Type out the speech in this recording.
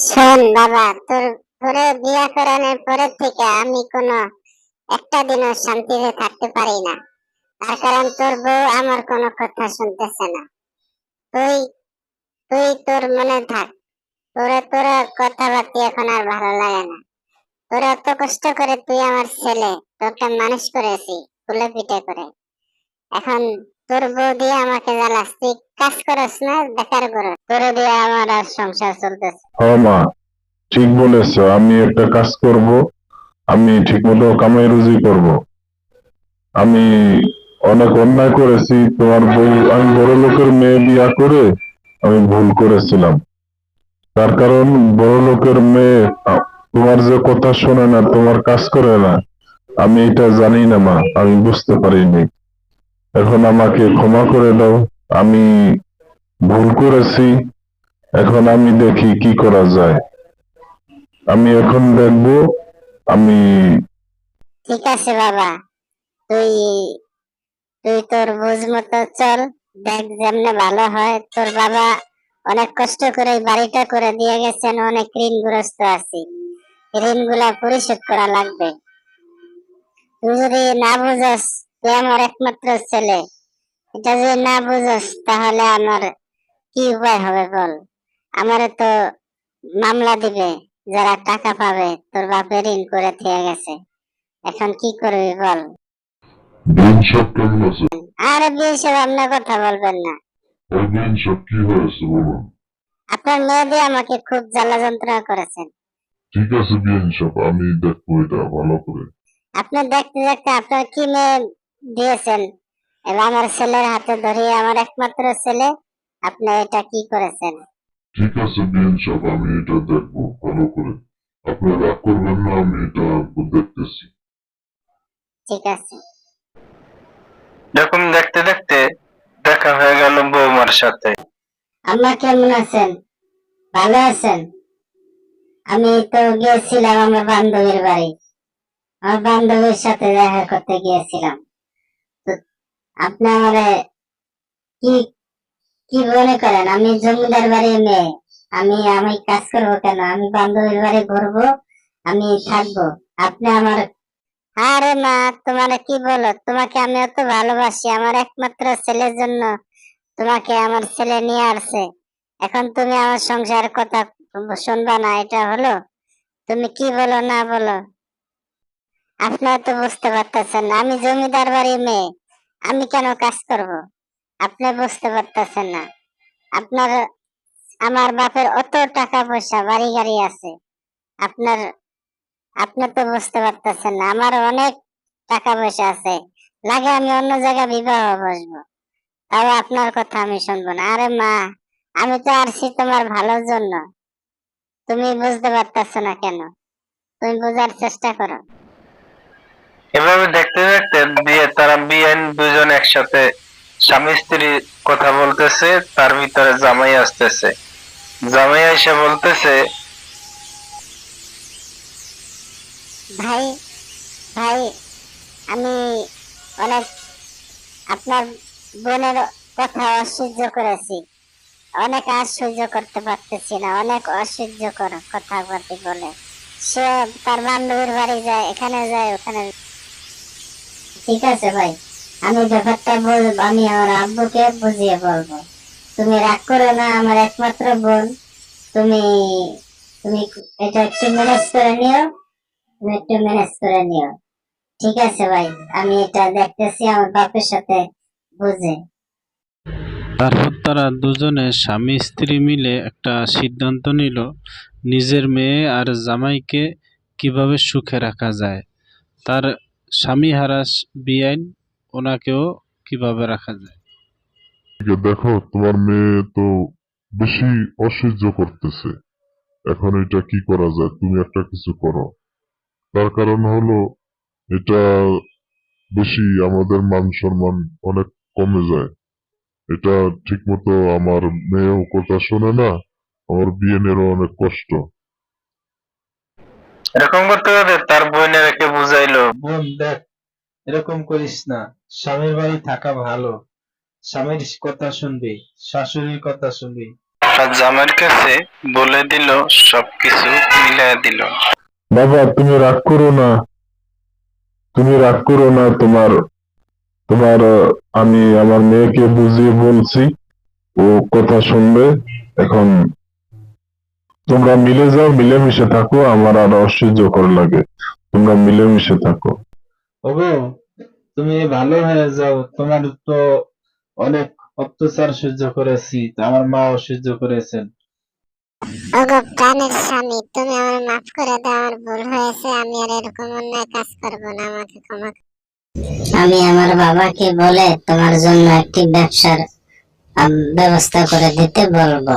শোন বাবা, তোরে বিয়া করানোর পরের থেকে আমি কোনো একটা দিনও শান্তিতে থাকতে পারি না। তার কারণ তোর বউ আমার কোনো কথা শুনতেছে না। তুই তুই তোর মনে থাক। তোরা কথাবার্তা এখন আর ভালো লাগে না। তোরা এত কষ্ট করে তুই আমার ছেলে, তোকে মানুষ করেছি কুলে পিঠে করে। এখন তোর বউ দিয়ে আমাকে জ্বালাস, তুই কাজ করস না, বেকার করস, তোরে দিয়ে আমার আর সংসার চলতেছে। হ্যাঁ মা, ঠিক বলেছো। আমি একটা কাজ করব, আমি ঠিকমতো কামাই রুজি করব। আমি অনেক অন্যায় করেছি। তোমার বউ, আমি বড় লোকের মেয়ে বিয়া করে আমি ভুল করেছিলাম। তার কারণ বড় লোকের মেয়ে তোমার যে কথা শোনে না, তোমার কাজ করে না, আমি এটা জানি না মা, আমি বুঝতে পারিনি। এখন আমাকে ক্ষমা করে দাও। আমি ভুল করেছি, এখন আমি দেখি কি করা যায়। আমি এখন দেখবো। আমি ঠিক আছে বাবা, তুই তুই তোর বুঝ মতো চল, দেখ যেমনে ভালো হয়। তোর বাবা অনেক কষ্ট করে এই বাড়িটা করে দিয়ে গেছেন, অনেক ঋণগ্রস্ত আছি, ঋণগুলা পরিশোধ করা লাগবে। তুই যদি না বুঝস, তুই আমার একমাত্র ছেলে, এটা যদি না বুঝস তাহলে আমার কি উপায় হবে বল? আমারে তো মামলা দিবে, যারা টাকা পাবে, তোর বাপের ঋণ করে দিয়ে গেছে। এখন কি করবি বল? বিন সব কেমন আছে? আর বেশি আপনার কথা বলবেন না। ওই বিন সব কি হয়েছে বলুন। আপনার মেয়ে দিয়ে আমাকে খুব জ্বালা যন্ত্রণা করেছেন। ঠিক আছে বিন সব, আমি দেখবো এটা ভালো করে। আপনি দেখতে দেখতে আপনার কি মেয়ে দিয়েছেন, এবং আমার ছেলের হাতে ধরিয়ে, আমার একমাত্র ছেলে, আপনি এটা কি করেছেন? ঠিক আছে বিন সব, আমি এটা দেখবো ভালো করে। আপনি রাগ করবেন না, আমি এটা দেখতেছি। ঠিক আছে। এরকম দেখতে দেখতে দেখা হয়ে গেল বৌমার সাথে। আম্মা কেমন আছেন? ভালো আছেন? আমি তো গিয়েছিলাম আমার বান্ধবীর বাড়ি, আমার বান্ধবীর সাথে দেখা করতে গিয়েছিলাম। তো আপনি আমারে কি কি মনে করেন আমি জমিদার বাড়ির মেয়ে? আমি কাজ করবো কেন? আমি বান্ধবীর বাড়ি ঘুরবো, আমি থাকবো। আপনি আমার, আরে মা, তোমার কি বলো? তোমাকে আমি অত ভালোবাসি, আমার একমাত্র ছেলের জন্য তোমাকে আমার ছেলে নিয়ে আসছে। এখন তুমি আমার সংসার কথা শুনবা না, এটা হলো? তুমি কি বলো না বলো, আপনারা তো বুঝতে পারতেছেন না, আমি জমিদার বাড়ির মেয়ে, আমি কেন কাজ করব? আপনি বুঝতে পারতেছেন না। আপনার, আমার বাপের অত টাকা পয়সা বাড়ি গাড়ি আছে, আপনার, আপনি তো বুঝতে পারতেছেন না, আমার অনেক টাকা পয়সা আছে। লাগে আমি অন্য জায়গায় বিবাহ বসবো, তাও আপনার কথা আমি শুনবো না। আরে মা, আমি তো আসছি তোমার ভালোর জন্য, তুমি বুঝতে পারতেছ না কেন? তুমি বোঝার চেষ্টা করো। এভাবে দেখতে দেখতে তারা বিয়েন দুজন একসাথে স্বামী স্ত্রী কথা বলতেছে, তার ভিতরে জামাই আসতেছে। জামাই এসে বলতেছে, ভাই, ভাই, আমি অনেক আপনার বোনের কথা অসহ্য করেছি, অনেক আর সহ্য করতে পারতেছি না, অনেক অসহ্যকর কথাবার্তা বলে। সে তার বান্ধবীর বাড়ি যায়, এখানে যায়, ওখানে। ঠিক আছে ভাই, আমি ব্যাপারটা বলবো, আমি আমার আব্বুকে বুঝিয়ে বলবো। তুমি রাগ করো না, আমার একমাত্র বোন। তুমি তুমি এটা একটু ম্যানেজ করে নিও, তুমি একটু ম্যানেজ করে নিও। ঠিক আছে ভাই, আমি এটা দেখতেছি আমার বাপের সাথে বুঝে। তারপর তারা দুজনে স্বামী স্ত্রী মিলে একটা সিদ্ধান্ত নিল, নিজের মেয়ে আর জামাইকে কিভাবে সুখে রাখা যায়, তার স্বামী হারা বিয়াইন ওনাকেও কিভাবে রাখা যায়। দেখো, তোমার মেয়ে তো বেশি অসহ্য করতেছে। এখন এটা কি করা যায়? তুমি একটা কিছু করো। তার কারণ হলো, এটা বেশি আমাদের মান সম্মান অনেক কমে যায়। এটা ঠিক মতো আমার মেয়েও কথা শোনে না, আমার বিয়েনেরও অনেক কষ্ট। এরকম করতে করতে তার বোনের একে বুঝাইলো, বোন দেখ, এরকম করিস না। স্বামীর বাড়ি থাকা ভালো, স্বামীর কথা শুনবি, শাশুড়ির কথা শুনবি। আর জামাইয়ের কাছে বলে দিল, সবকিছু মিলাই দিল। বাবা তুমি রাগ করো না, তুমি রাগ করো না। তোমার তোমার আমি আমার মেয়েকে বুঝিয়ে বলছি, ও কথা শুনবে। এখন তোমরা মিলে যাও, মিলেমিশে থাকো। আমার আর অসহ্যকর লাগে, তোমরা মিলেমিশে থাকো। ওগো, তুমি ভালো হয়ে যাও। তোমার তো অনেক অত্যাচার সহ্য করেছি, আমার মাও সহ্য করেছেন। ওগো প্রাণের স্বামী, তুমি আমার মাফ করে দাও, আমার ভুল হয়েছে, আমি আর এরকম অন্যায় কাজ করবো না, আমাকে ক্ষমা করো। আমি আমার বাবাকে বলে তোমার জন্য একটি ব্যবসার ব্যবস্থা করে দিতে বলবো।